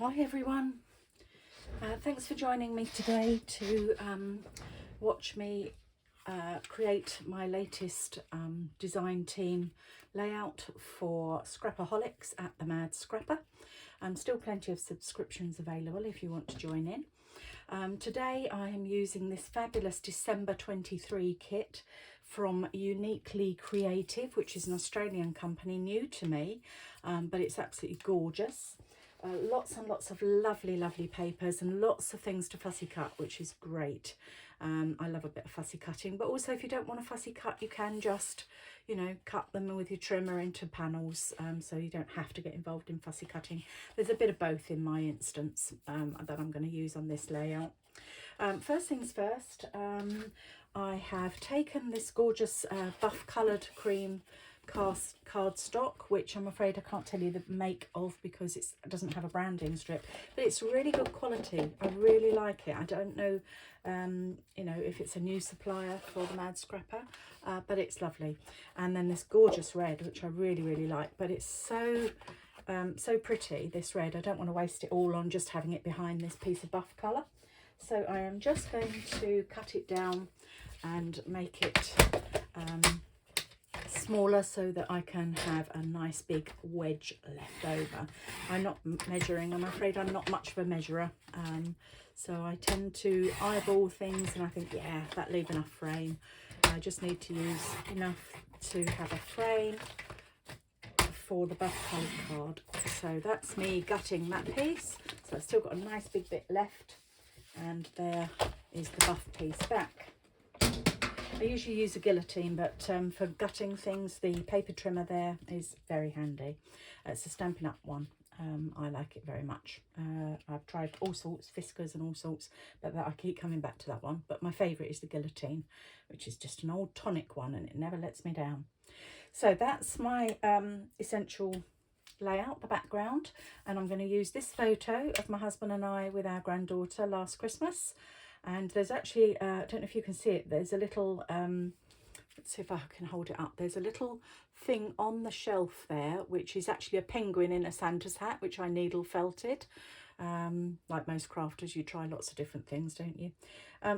Hi everyone, thanks for joining me today to watch me create my latest design team layout for Scrapaholix at the Mad Scrapper. Still plenty of subscriptions available if you want to join in. Today I am using this fabulous December 23 kit from Uniquely Creative, which is an Australian company, new to me, but it's absolutely gorgeous. Lots and lots of lovely papers and lots of things to fussy cut, which is great. I love a bit of fussy cutting, but also if you don't want a fussy cut, you can just, you know, cut them with your trimmer into panels, so you don't have to get involved in fussy cutting. There's a bit of both in my instance that I'm going to use on this layout. First things first, I have taken this gorgeous buff coloured cream cardstock, which I'm afraid I can't tell you the make of because it doesn't have a branding strip, but it's really good quality. I really like it. I don't know you know, if it's a new supplier for the Mad Scrapper, but it's lovely. And then this gorgeous red, which I really like, but it's so pretty, this red. I don't want to waste it all on just having it behind this piece of buff colour, so I am just going to cut it down and make it smaller so that I can have a nice big wedge left over. I'm not measuring, I'm afraid I'm not much of a measurer, so I tend to eyeball things and I think, yeah, that leave enough frame. I just need to use enough to have a frame for the buff coloured card. So that's me gutting that piece, so I've still got a nice big bit left, and there is the buff piece back. I usually use a guillotine, but for gutting things, the paper trimmer there is very handy. It's a Stampin' Up one. I like it very much. I've tried all sorts, Fiskars and all sorts, but I keep coming back to that one. But my favourite is the guillotine, which is just an old tonic one, and it never lets me down. So that's my essential layout, the background, and I'm going to use this photo of my husband and I with our granddaughter last Christmas. And there's actually, I don't know if you can see it, there's a little, let's see if I can hold it up. There's a little thing on the shelf there, which is actually a penguin in a Santa's hat, which I needle felted. Like most crafters, you try lots of different things, don't you?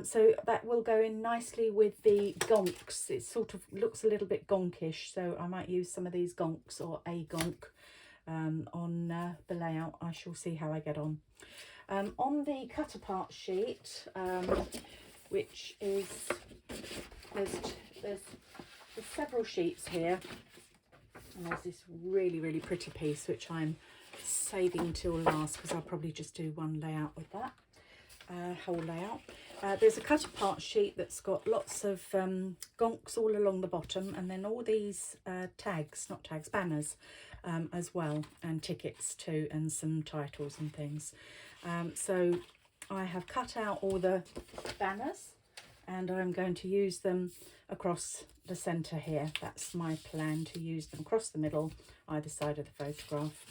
So that will go in nicely with the gonks. It sort of looks a little bit gonkish, so I might use some of these gonks or a gonk on the layout. I shall see how I get on. On the cut apart sheet, which is, there's several sheets here, and there's this really pretty piece which I'm saving till last because I'll probably just do one layout with that, whole layout. There's a cut apart sheet that's got lots of gonks all along the bottom, and then all these banners as well, and tickets too, and some titles and things. So I have cut out all the banners and I'm going to use them across the centre here. That's my plan, to use them across the middle, either side of the photograph.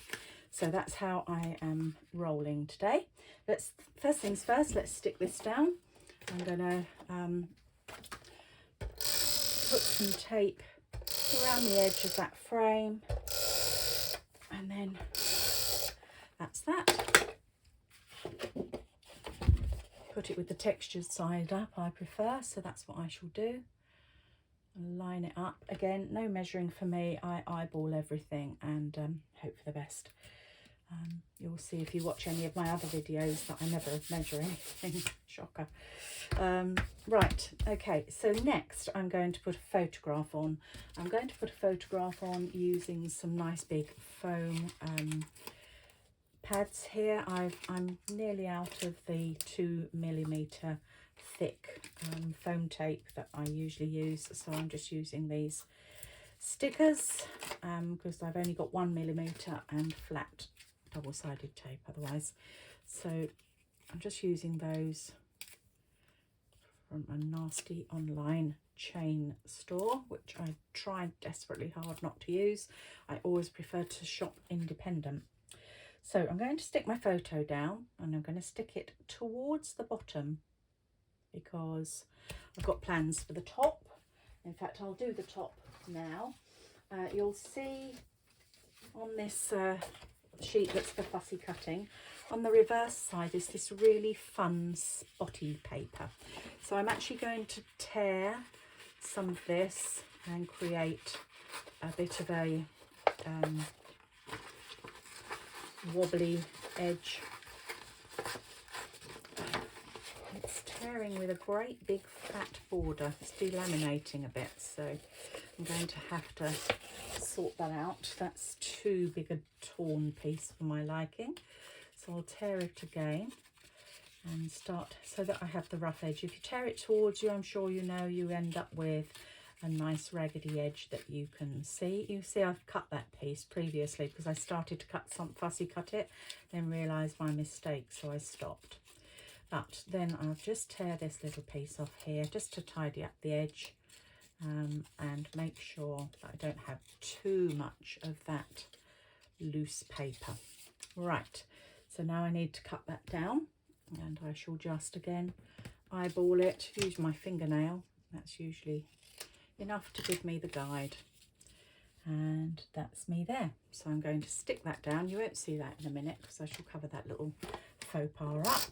So that's how I am rolling today. First things first, let's stick this down. I'm going to put some tape around the edge of that frame, and then that's that. Put it with the textured side up, I prefer, so that's what I shall do. Line it up. Again, no measuring for me. I eyeball everything and hope for the best. You'll see if you watch any of my other videos that I never measure anything. Shocker. Right, okay, so next I'm going to put a photograph on. I'm going to put a photograph on using some nice big foam pads here. I'm nearly out of the 2mm thick foam tape that I usually use, so I'm just using these stickers because I've only got 1mm and flat double-sided tape otherwise. So I'm just using those from a nasty online chain store, which I tried desperately hard not to use. I always prefer to shop independent. So I'm going to stick my photo down and I'm going to stick it towards the bottom because I've got plans for the top. In fact, I'll do the top now. You'll see on this sheet that's for fussy cutting. On the reverse side is this really fun spotty paper. So I'm actually going to tear some of this and create a bit of a wobbly edge. It's tearing with a great big fat border. It's delaminating a bit, so I'm going to have to sort that out. That's too big a torn piece for my liking. So I'll tear it again and start so that I have the rough edge. If you tear it towards you, I'm sure you know, you end up with a nice raggedy edge that you can see. You see I've cut that piece previously because I started to fussy cut it, then realised my mistake, so I stopped. But then I'll just tear this little piece off here just to tidy up the edge and make sure that I don't have too much of that loose paper. Right, so now I need to cut that down, and I shall just again eyeball it, use my fingernail. That's usually enough to give me the guide, and that's me there. So I'm going to stick that down. You won't see that in a minute because I shall cover that little faux pas up.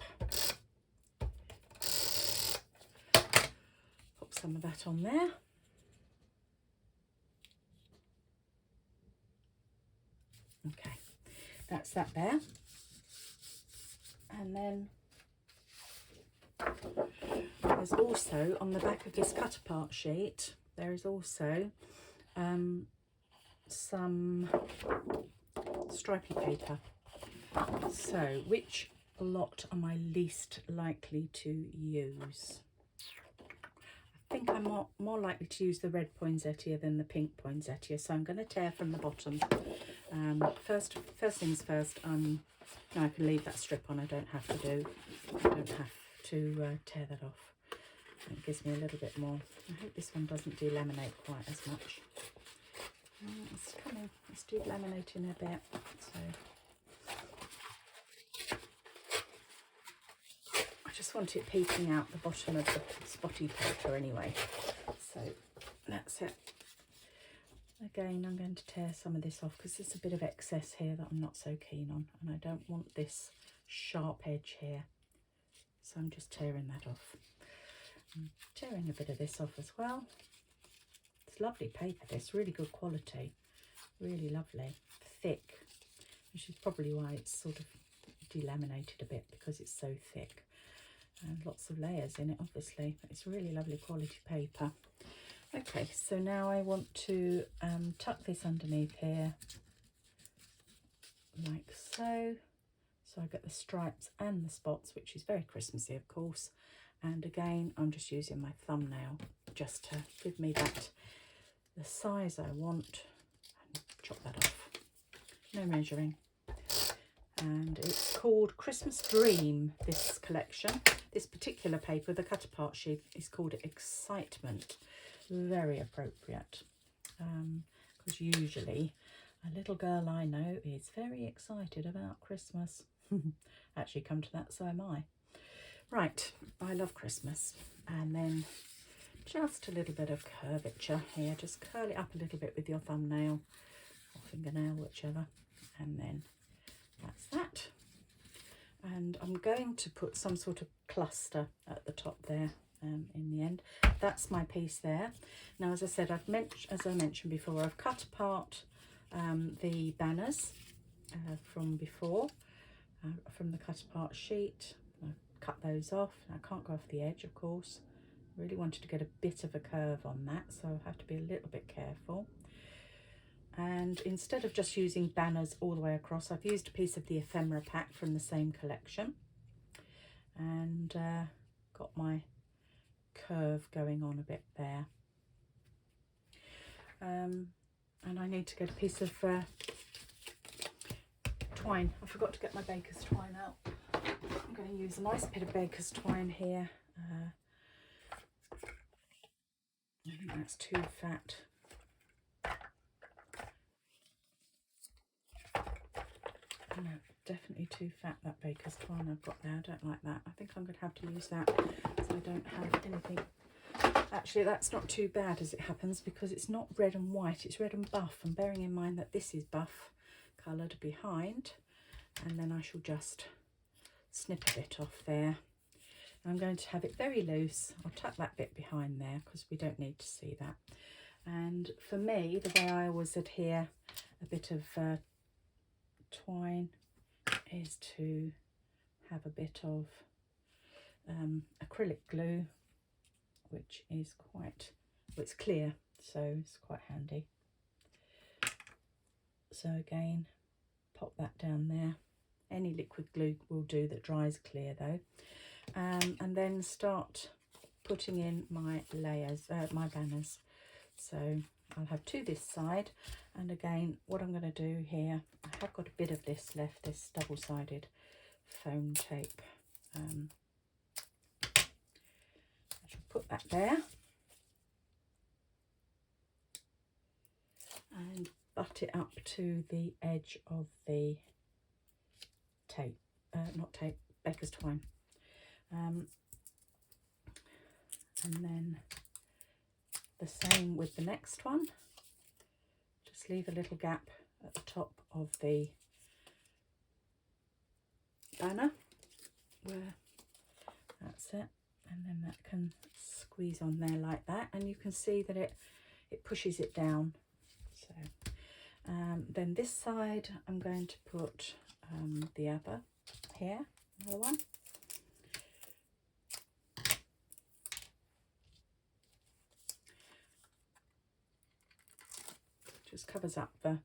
Pop some of that on there. Okay, that's that there. And then there's also on the back of this cut apart sheet, there is also some stripy paper. So which lot am I least likely to use? I think I'm more likely to use the red poinsettia than the pink poinsettia, so I'm going to tear from the bottom. First things first, no, I can leave that strip on. I don't have to tear that off. It gives me a little bit more. I hope this one doesn't delaminate quite as much. It's coming, it's delaminating a bit. So I just want it peeking out the bottom of the spotty paper anyway. So that's it. Again, I'm going to tear some of this off because there's a bit of excess here that I'm not so keen on, and I don't want this sharp edge here. So I'm just tearing that off. I'm tearing a bit of this off as well. It's lovely paper, this, really good quality, really lovely, thick, which is probably why it's sort of delaminated a bit, because it's so thick. And lots of layers in it, obviously, but it's really lovely quality paper. Okay, so now I want to tuck this underneath here, like so. So I get the stripes and the spots, which is very Christmassy, of course. And again, I'm just using my thumbnail just to give me that, the size I want, and chop that off. No measuring. And it's called Christmas Dream, this collection. This particular paper, the cut apart sheet, is called Excitement. Very appropriate, because usually a little girl I know is very excited about Christmas. Actually, come to that, so am I. Right, I love Christmas. And then just a little bit of curvature here. Just curl it up a little bit with your thumbnail or fingernail, whichever. And then that's that. And I'm going to put some sort of cluster at the top there. In the end, that's my piece there. Now, as I said, as I mentioned before, I've cut apart the banners from before, from the cut apart sheet. I've cut those off. I can't go off the edge, of course. I really wanted to get a bit of a curve on that, so I have to be a little bit careful. And instead of just using banners all the way across, I've used a piece of the ephemera pack from the same collection, and got my curve going on a bit there. And I need to get a piece of twine. I forgot to get my baker's twine out. I'm going to use a nice bit of baker's twine here. I think that's too fat. No, definitely too fat, that baker's twine I've got there. I don't like that. I think I'm going to have to use that so I don't have anything. Actually, that's not too bad as it happens, because it's not red and white, it's red and buff. And bearing in mind that this is buff coloured behind, and then I shall just snip a bit off there. I'm going to have it very loose. I'll tuck that bit behind there because we don't need to see that. And for me, the way I always adhere a bit of twine is to have a bit of acrylic glue, which is quite, well, it's clear, so it's quite handy. So again, pop that down there. Any liquid glue will do that dries clear though. And then start putting in my layers, my banners. So I'll have two this side, and again, what I'm going to do here, I have got a bit of this left, this double-sided foam tape. I shall put that there and butt it up to the edge of the tape, not tape, baker's twine. And then the same with the next one. Just leave a little gap at the top of the banner, where that's it, and then that can squeeze on there like that, and you can see that it pushes it down. So then this side I'm going to put the other here, another one. Just covers up the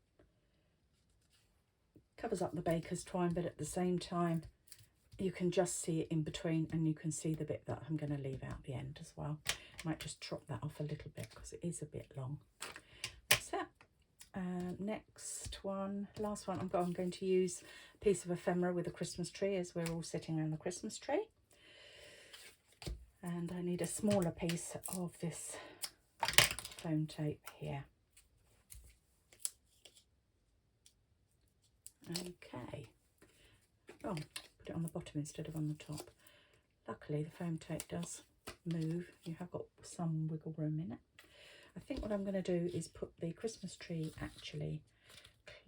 baker's twine, but at the same time you can just see it in between, and you can see the bit that I'm going to leave out the end as well. Might just chop that off a little bit because it is a bit long. That's it. Next one, last one, I'm going to use a piece of ephemera with a Christmas tree, as we're all sitting around the Christmas tree. And I need a smaller piece of this foam tape here. Okay. Oh, put it on the bottom instead of on the top. Luckily the foam tape does move. You have got some wiggle room in it. I think what I'm going to do is put the Christmas tree actually,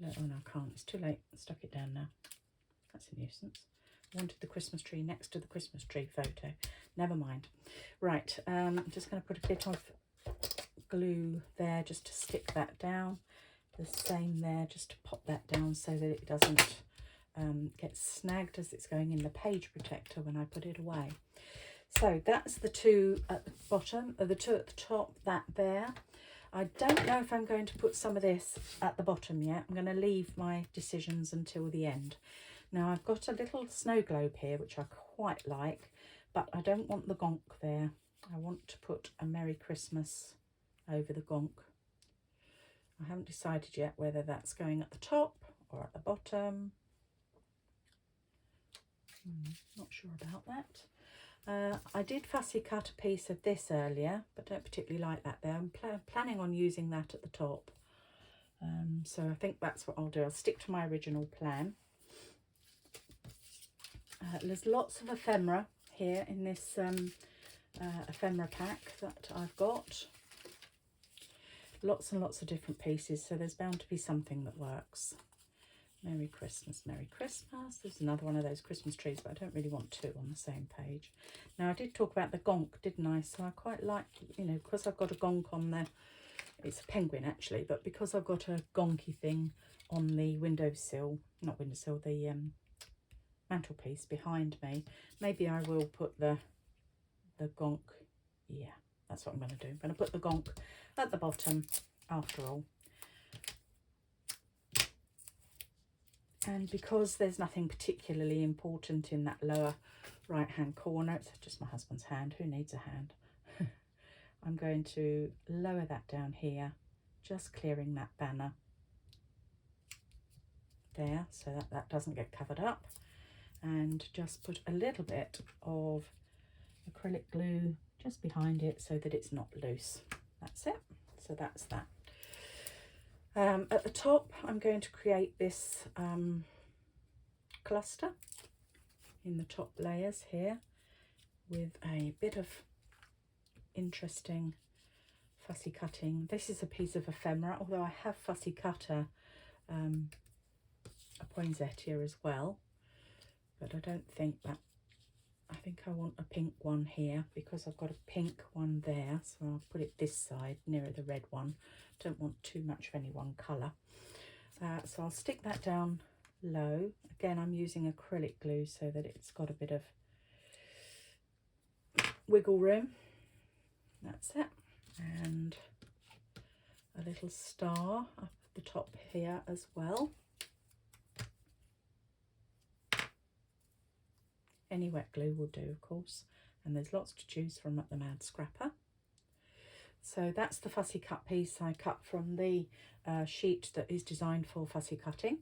oh no, I can't, it's too late, I stuck it down now. That's a nuisance. I wanted the Christmas tree next to the Christmas tree photo. Never mind. Right, I'm just going to put a bit of glue there just to stick that down. The same there, just to pop that down so that it doesn't get snagged as it's going in the page protector when I put it away. So that's the two at the bottom, or the two at the top, that there. I don't know if I'm going to put some of this at the bottom yet. I'm going to leave my decisions until the end. Now I've got a little snow globe here, which I quite like, but I don't want the gonk there. I want to put a Merry Christmas over the gonk. I haven't decided yet whether that's going at the top or at the bottom. Not sure about that. I did fussy cut a piece of this earlier, but don't particularly like that there. I'm planning on using that at the top. So I think that's what I'll do. I'll stick to my original plan. There's lots of ephemera here in this ephemera pack that I've got. Lots and lots of different pieces, so there's bound to be something that works. Merry Christmas, Merry Christmas. There's another one of those Christmas trees, but I don't really want two on the same page. Now I did talk about the gonk, didn't I? So I quite like, you know, because I've got a gonk on there. It's a penguin actually, but because I've got a gonky thing on the windowsill, not windowsill, the mantelpiece behind me, maybe I will put the gonk. Yeah, that's what I'm going to do. I'm going to put the gonk at the bottom after all. And because there's nothing particularly important in that lower right hand corner, it's just my husband's hand, who needs a hand? I'm going to lower that down here, just clearing that banner there so that that doesn't get covered up, and just put a little bit of acrylic glue just behind it so that it's not loose. That's it. So that's that. At the top I'm going to create this cluster in the top layers here with a bit of interesting fussy cutting. This is a piece of ephemera, although I have fussy cut a a poinsettia as well, but I don't think that, I think I want a pink one here because I've got a pink one there, so I'll put it this side nearer the red one. Don't want too much of any one colour. So I'll stick that down low. Again, I'm using acrylic glue so that it's got a bit of wiggle room. That's it. And a little star up the top here as well. Any wet glue will do, of course, and there's lots to choose from at the Mad Scrapper. So that's the fussy cut piece I cut from the sheet that is designed for fussy cutting.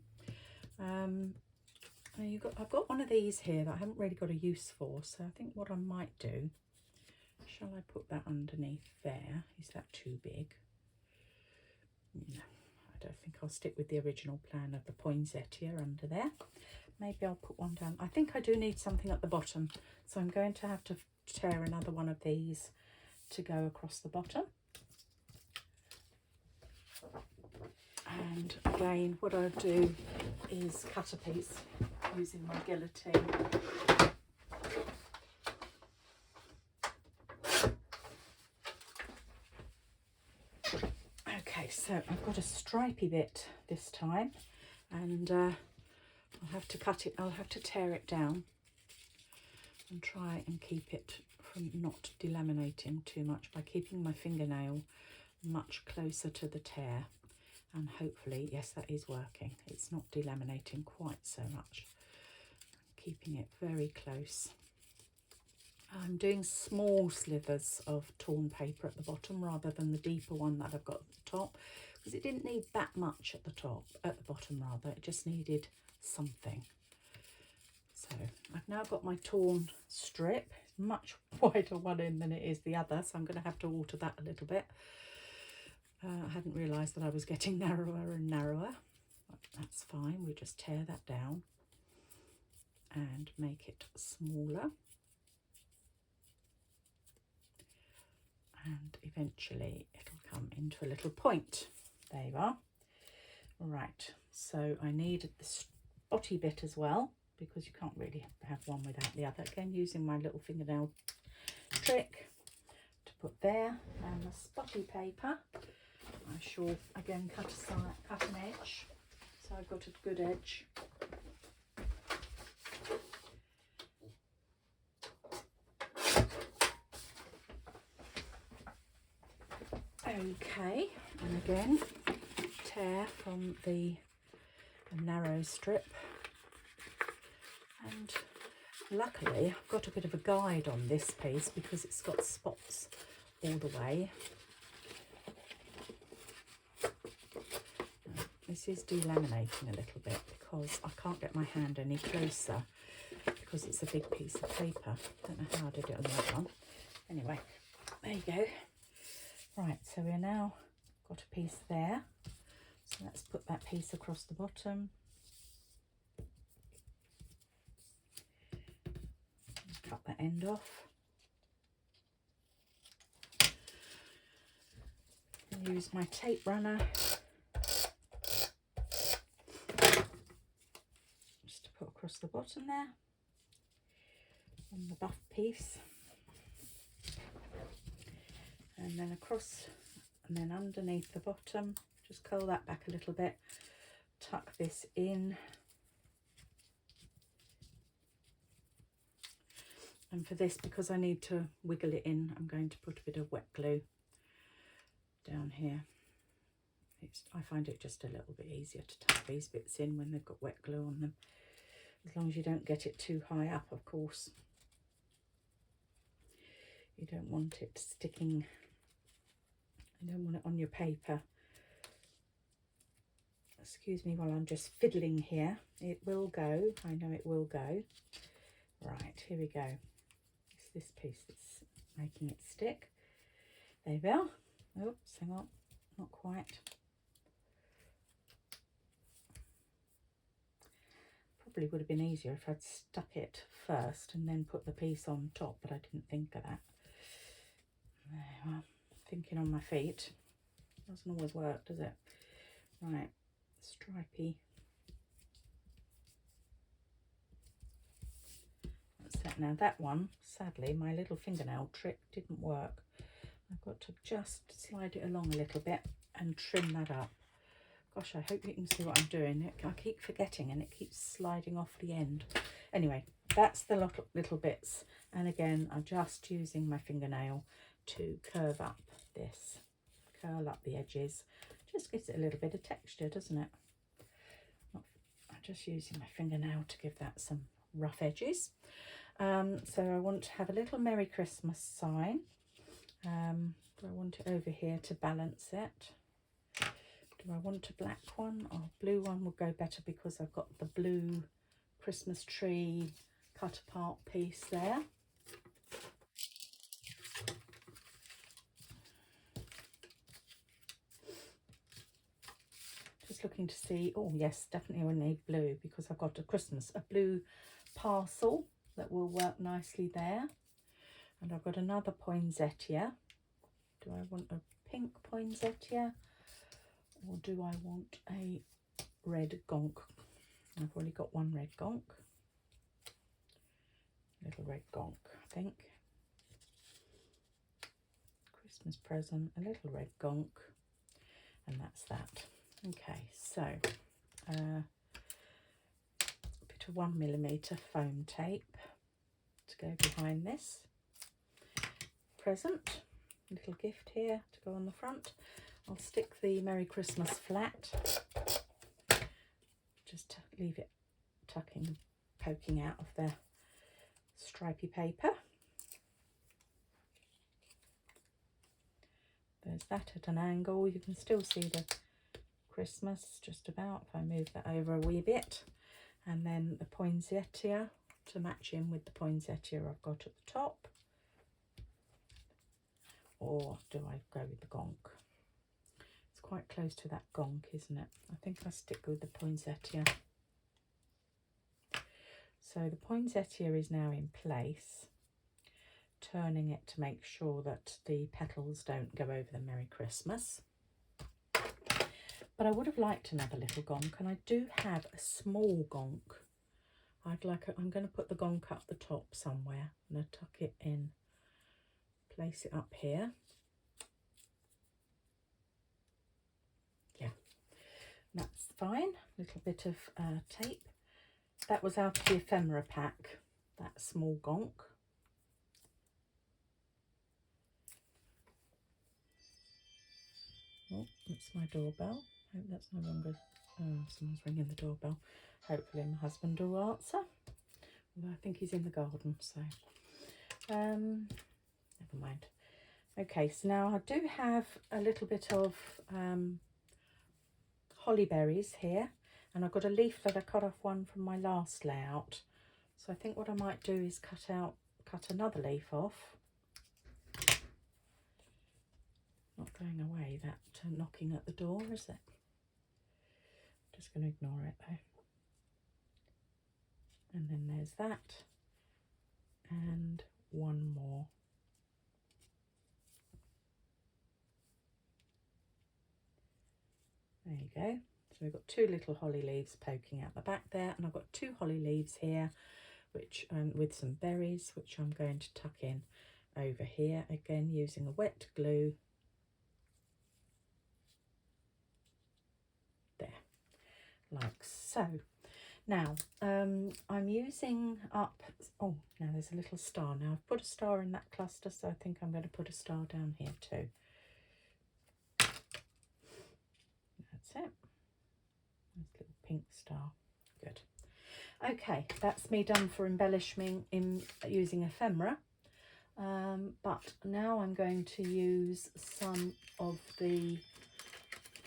I've got one of these here that I haven't really got a use for, so I think what I might do, shall I put that underneath there? Is that too big? No, I don't think I'll stick with the original plan of the poinsettia under there. Maybe I'll put one down. I think I do need something at the bottom, so I'm going to have to tear another one of these to go across the bottom. And again, what I'll do is cut a piece using my guillotine. Okay, so I've got a stripy bit this time, and I'll have to cut it, I'll have to tear it down and try and keep it from not delaminating too much by keeping my fingernail much closer to the tear. And hopefully, yes, that is working. It's not delaminating quite so much. I'm keeping it very close. I'm doing small slivers of torn paper at the bottom rather than the deeper one that I've got at the top, because it didn't need that much at the top, at the bottom rather. It just needed something. So I've now got my torn strip, much wider one end than it is the other, so I'm going to have to alter that a little bit. I hadn't realised that I was getting narrower and narrower, but that's fine. We just tear that down and make it smaller, and eventually it'll come into a little point. There you are. Right, so I need the spotty bit as well, because you can't really have one without the other. Again, using my little fingernail trick to put there, and the spotty paper I shall again cut an edge, so I've got a good edge. Okay, and again tear from the narrow strip, and luckily I've got a bit of a guide on this piece because it's got spots all the way. This is delaminating a little bit because I can't get my hand any closer because it's a big piece of paper. Don't know how I did it on the other one. Anyway, there you go. Right, so we're now got a piece there. So let's put that piece across the bottom. Cut that end off. Use my tape runner just to put across the bottom there on the buff piece, and then across and then underneath the bottom. Just curl that back a little bit, tuck this in, and for this, because I need to wiggle it in, I'm going to put a bit of wet glue down here. I find it just a little bit easier to tuck these bits in when they've got wet glue on them, as long as you don't get it too high up, of course. You don't want it sticking, you don't want it on your paper. Excuse me while I'm just fiddling here. It will go, I know it will go. Right, here we go. It's this piece that's making it stick. There we are. Oops, hang on, not quite. Probably would have been easier if I'd stuck it first and then put the piece on top, but I didn't think of that. There you are. Thinking on my feet. Doesn't always work, does it? Right, stripy Now that one, sadly, my little fingernail trick didn't work. I've got to just slide it along a little bit and trim that up. Gosh, I hope you can see what I'm doing. I keep forgetting and it keeps sliding off the end. Anyway, that's the little bits. And again, I'm just using my fingernail to curve up this, curl up the edges. Just gives it a little bit of texture, doesn't it? I'm just using my fingernail to give that some rough edges. So I want to have a little Merry Christmas sign. Do I want it over here to balance it? Do I want a black one? Or blue one will go better because I've got the blue Christmas tree cut apart piece there. Just looking to see, oh yes, definitely we need blue because I've got a blue parcel that will work nicely there. And I've got another poinsettia. Do I want a pink poinsettia or do I want a red gonk? I've already got one red gonk. Little red gonk, I think. Christmas present, a little red gonk, and that's that. Okay, so a bit of 1mm foam tape to go behind this present. Little gift here to go on the front. I'll stick the Merry Christmas flat, just to leave it poking out of the stripy paper. There's that at an angle. You can still see the Christmas just about if I move that over a wee bit. And then the poinsettia to match in with the poinsettia I've got at the top. Or do I go with the gonk? It's quite close to that gonk, isn't it? I think I'll stick with the poinsettia. So the poinsettia is now in place, turning it to make sure that the petals don't go over the Merry Christmas. But I would have liked another little gonk, and I do have a small gonk. I'm going to put the gonk up the top somewhere. I'm going to tuck it in, place it up here. Yeah, that's fine. A little bit of tape. That was out of the ephemera pack, that small gonk. Oh, that's my doorbell. Hope that's no longer... Oh, someone's ringing the doorbell. Hopefully my husband will answer. Although I think he's in the garden, so... never mind. Okay, so now I do have a little bit of holly berries here. And I've got a leaf that I cut off one from my last layout. So I think what I might do is cut another leaf off. Not going away, that knocking at the door, is it? Just going to ignore it though. And then there's that. And one more. There you go. So we've got two little holly leaves poking out the back there, and I've got two holly leaves here, which with some berries, which I'm going to tuck in over here, again using a wet glue. There, like so. Now, I'm using up, oh, now there's a little star. Now I've put a star in that cluster, so I think I'm going to put a star down here too. That's it. Nice little pink star. Good. Okay, that's me done for embellishing in using ephemera. But now I'm going to use some of the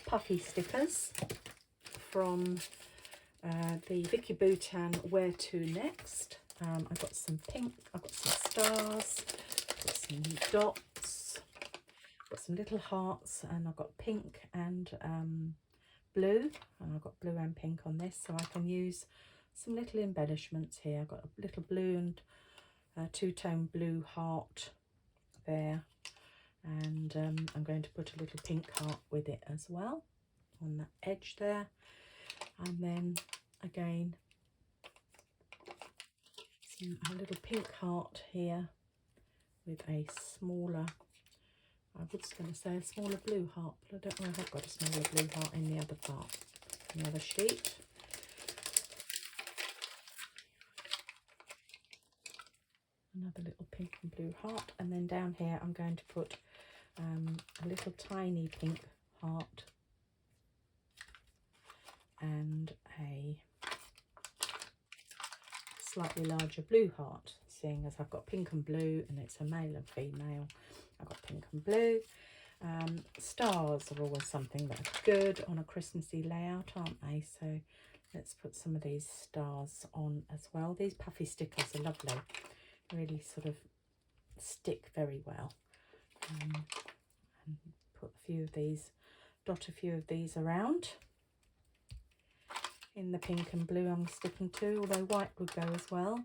puffy stickers from the Vicky Boutin Where To Next. I've got some pink, I've got some stars, I've got some dots, I've got some little hearts, and I've got pink and blue, and I've got blue and pink on this, so I can use some little embellishments here. I've got a little blue and two-tone blue heart there, and I'm going to put a little pink heart with it as well on that edge there. And then again a little pink heart here with a smaller, I was going to say a smaller blue heart, but I don't know if I've got a smaller blue heart in the other part, in the other sheet. Another little pink and blue heart, and then down here I'm going to put a little tiny pink heart and a slightly larger blue heart, seeing as I've got pink and blue and it's a male and female. I've got pink and blue. Stars are always something that are good on a Christmassy layout, aren't they? So let's put some of these stars on as well. These puffy stickers are lovely, really sort of stick very well. And put a few of these, dot a few of these around. In the pink and blue I'm sticking to, although white would go as well.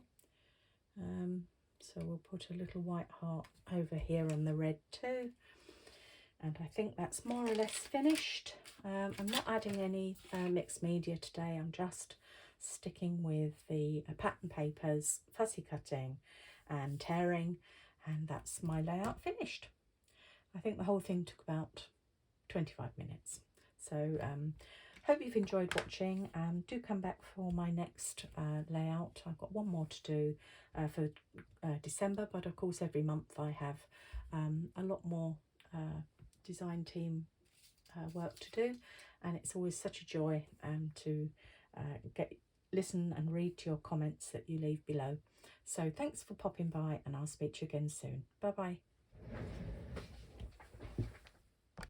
So we'll put a little white heart over here on the red too. And I think that's more or less finished. I'm not adding any mixed media today. I'm just sticking with the pattern papers, fussy cutting and tearing, and that's my layout finished. I think the whole thing took about 25 minutes. So hope you've enjoyed watching. Do come back for my next layout. I've got one more to do for December, but of course every month I have a lot more design team work to do, and it's always such a joy to listen and read to your comments that you leave below. So thanks for popping by, and I'll speak to you again soon. Bye bye.